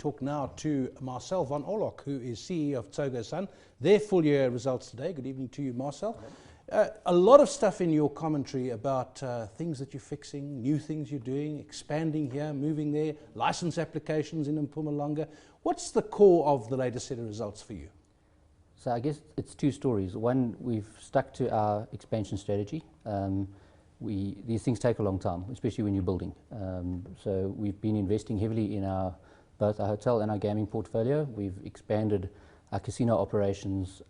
talk now to Marcel von Aulock, who is CEO of Tsogo Sun. Their full year results today. Good evening to you, Marcel. A lot of stuff in your commentary about things that you're fixing, new things you're doing, expanding here, moving there, license applications in Mpumalanga. What's the core of the latest set of results for you? So I guess it's two stories. One, we've stuck to our expansion strategy. These things take a long time, especially when you're building. So we've been investing heavily in both our hotel and our gaming portfolio. We've expanded our casino operations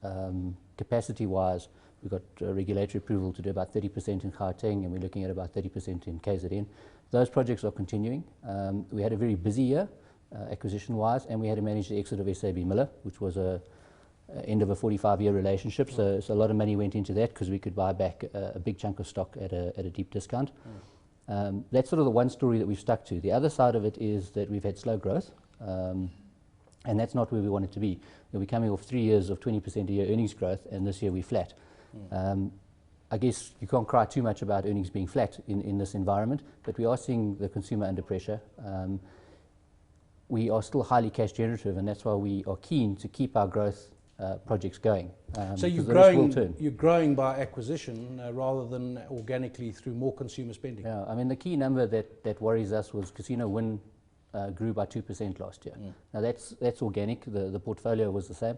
capacity-wise. We've got regulatory approval to do about 30% in Gauteng, and we're looking at about 30% in KZN. Those projects are continuing. We had a very busy year acquisition-wise, and we had to manage the exit of SAB Miller, which was a end of a 45-year relationship. So a lot of money went into that because we could buy back a big chunk of stock at a deep discount. That's sort of the one story that we've stuck to. The other side of it is that we've had slow growth, and that's not where we want it to be. We're coming off 3 years of 20% a year earnings growth, and this year we're flat. I guess you can't cry too much about earnings being flat in this environment, but we are seeing the consumer under pressure. We are still highly cash generative, and that's why we are keen to keep our growth projects going. So you're growing by acquisition rather than organically through more consumer spending. Yeah, I mean the key number that worries us was casino win grew by 2% last year. Now that's organic. The portfolio was the same.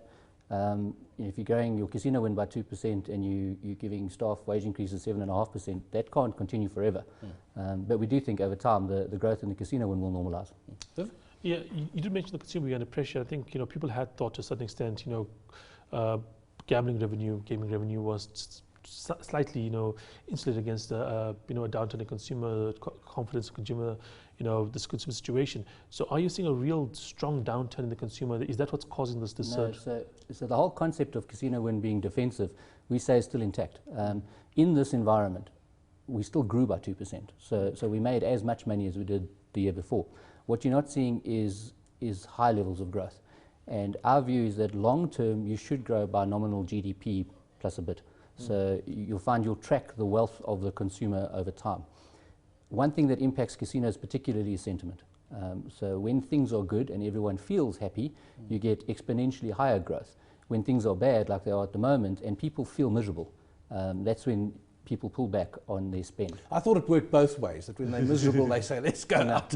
If you're growing your casino win by 2% and you're giving staff wage increases 7.5%, that can't continue forever. But we do think over time the growth in the casino win will normalise. Yeah, you did mention the consumer under pressure. I think people had thought to a certain extent, gambling revenue, gaming revenue was slightly insulated against a downturn in consumer confidence, consumer this consumer situation. So are you seeing a real strong downturn in the consumer? Is that what's causing this surge? So the whole concept of casino win being defensive, we say is still intact. In this environment, we still grew by 2%. So we made as much money as we did the year before. What you're not seeing is high levels of growth. And our view is that long term, you should grow by nominal GDP plus a bit. So you'll find you'll track the wealth of the consumer over time. One thing that impacts casinos particularly is sentiment. So when things are good and everyone feels happy, you get exponentially higher growth. When things are bad, like they are at the moment, and people feel miserable, that's when people pull back on their spend. I thought it worked both ways, that when they're miserable they say let's go out,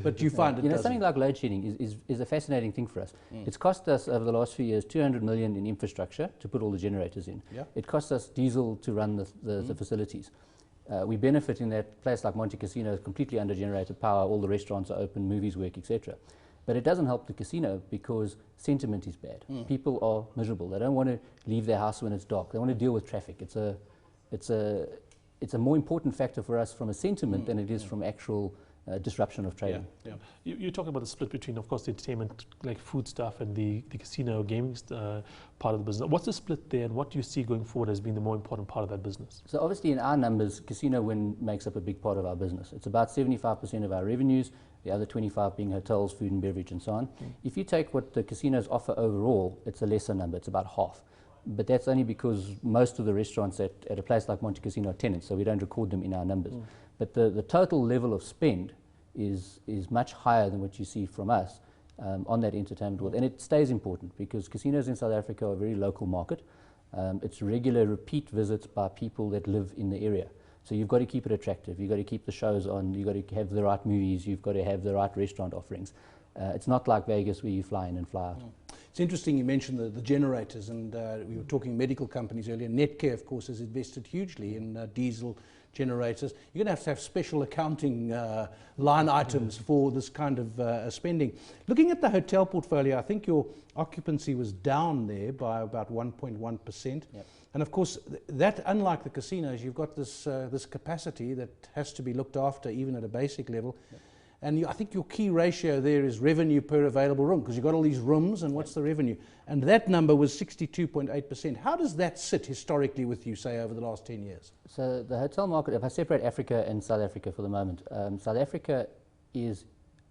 but you find it doesn't. Something like load shedding is a fascinating thing for us. It's cost us over the last few years 200 million in infrastructure to put all the generators in. It costs us diesel to run the facilities. We benefit in that place like Monte Casino is completely under generated power, all the restaurants are open, movies work, etc. But it doesn't help the casino because sentiment is bad. People are miserable. They don't want to leave their house when it's dark. They want to deal with traffic. It's a more important factor for us from a sentiment than it is from actual disruption of trading. You're talking about the split between, of course, the entertainment, like food stuff, and the casino gaming part of the business. What's the split there, and what do you see going forward as being the more important part of that business? So obviously in our numbers, casino win makes up a big part of our business. It's about 75% of our revenues, the other 25 being hotels, food and beverage and so on. If you take what the casinos offer overall, it's a lesser number, it's about half. But that's only because most of the restaurants at a place like Monte Casino are tenants, so we don't record them in our numbers. But the total level of spend is much higher than what you see from us on that entertainment world. And it stays important because casinos in South Africa are a very local market. It's regular repeat visits by people that live in the area. So you've got to keep it attractive. You've got to keep the shows on. You've got to have the right movies. You've got to have the right restaurant offerings. It's not like Vegas where you fly in and fly out. It's interesting you mentioned the generators, and we were talking medical companies earlier. Netcare, of course, has invested hugely in diesel generators. You're going to have special accounting line items for this kind of spending. Looking at the hotel portfolio, I think your occupancy was down there by about 1.1%. And of course, that, unlike the casinos, you've got this capacity that has to be looked after even at a basic level. And I think your key ratio there is revenue per available room, because you've got all these rooms, and what's the revenue? And that number was 62.8%. How does that sit historically with you, say, over the last 10 years? So the hotel market, if I separate Africa and South Africa for the moment, South Africa is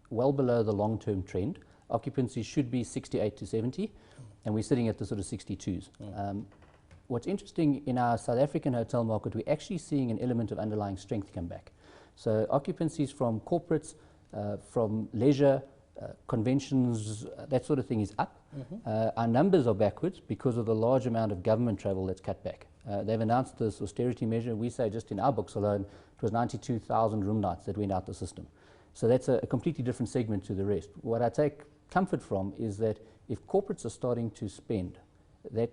well below the long-term trend. Occupancy should be 68 to 70, and we're sitting at the sort of 62s. What's interesting in our South African hotel market, we're actually seeing an element of underlying strength come back. So occupancies from corporates, from leisure, Conventions, that sort of thing is up. Our numbers are backwards because of the large amount of government travel that's cut back. They've announced this austerity measure. We say just in our books alone, it was 92,000 room nights that went out the system. So that's a completely different segment to the rest. What I take comfort from is that if corporates are starting to spend, that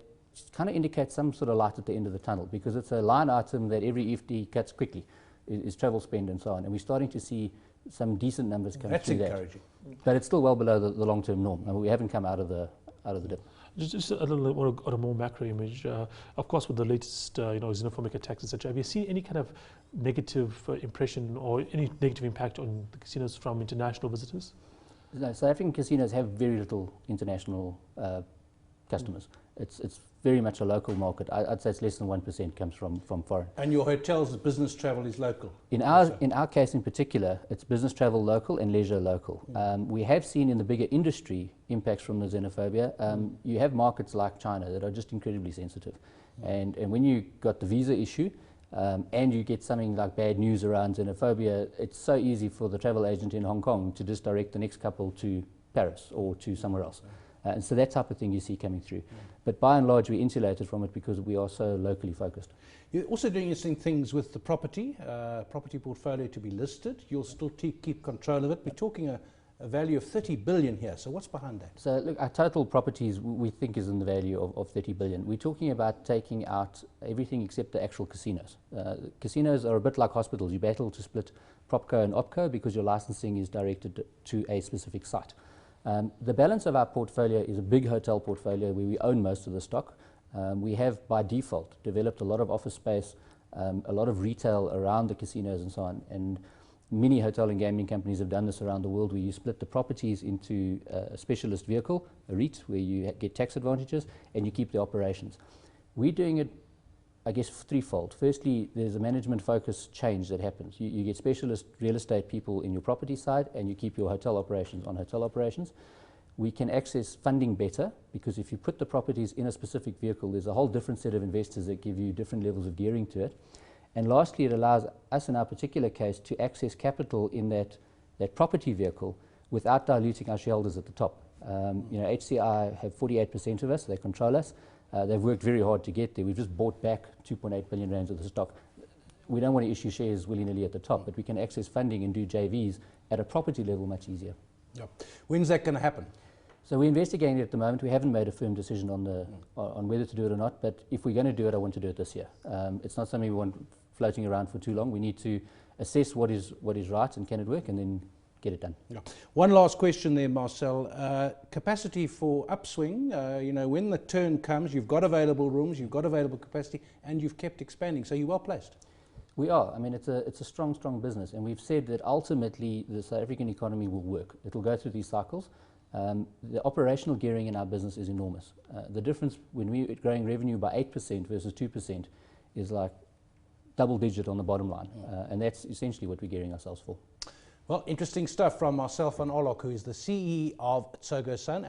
kind of indicates some sort of light at the end of the tunnel, because it's a line item that every FD cuts quickly, is travel spend and so on. And we're starting to see some decent numbers coming through that. That's encouraging. But it's still well below the long-term norm. I mean, we haven't come out of the dip. Just a little more on a more macro image. Of course, with the latest xenophobic attacks, etc., have you seen any kind of negative impression or any negative impact on the casinos from international visitors? No, South African casinos have very little international customers. It's very much a local market. I'd say it's less than 1% comes from foreign. And your hotels' business travel is local? In our case in particular, it's business travel local and leisure local. We have seen in the bigger industry impacts from the xenophobia. You have markets like China that are just incredibly sensitive. And when you got the visa issue, and you get something like bad news around xenophobia, it's so easy for the travel agent in Hong Kong to just direct the next couple to Paris or to somewhere else. And so that type of thing you see coming through. But by and large, we're insulated from it because we are so locally focused. You're also doing interesting things with the property portfolio to be listed. You'll still keep control of it. We're talking a value of 30 billion here. So what's behind that? So look, our total properties we think is in the value of 30 billion. We're talking about taking out everything except the actual casinos. Casinos are a bit like hospitals. You battle to split PropCo and OpCo because your licensing is directed to a specific site. The balance of our portfolio is a big hotel portfolio where we own most of the stock. We have, by default, developed a lot of office space, a lot of retail around the casinos and so on. And many hotel and gaming companies have done this around the world, where you split the properties into a specialist vehicle, a REIT, where you get tax advantages, and you keep the operations. We're doing it, I guess, threefold. Firstly, there's a management focus change that happens. You get specialist real estate people in your property side, and you keep your hotel operations on hotel operations. We can access funding better, because if you put the properties in a specific vehicle, there's a whole different set of investors that give you different levels of gearing to it. And lastly, it allows us, in our particular case, to access capital in that property vehicle without diluting our shareholders at the top. HCI have 48% of us, they control us. They've worked very hard to get there. We've just bought back 2.8 billion rands of the stock. We don't want to issue shares willy-nilly at the top, but we can access funding and do JVs at a property level much easier. Yep. When's that going to happen? So we're investigating it at the moment. We haven't made a firm decision on whether to do it or not, but if we're going to do it, I want to do it this year. It's not something we want floating around for too long. We need to assess what is right and can it work, and then get it done. Yeah. One last question there, Marcel. Capacity for upswing, when the turn comes, you've got available rooms, you've got available capacity, and you've kept expanding, so you're well placed. We are. I mean, it's a strong business, and we've said that ultimately the South African economy will work. It'll go through these cycles. The operational gearing in our business is enormous. The difference when we're growing revenue by 8% versus 2% is like double digit on the bottom line, and that's essentially what we're gearing ourselves for. Well, interesting stuff from Marcel von Aulock, who is the CEO of Tsogo Sun.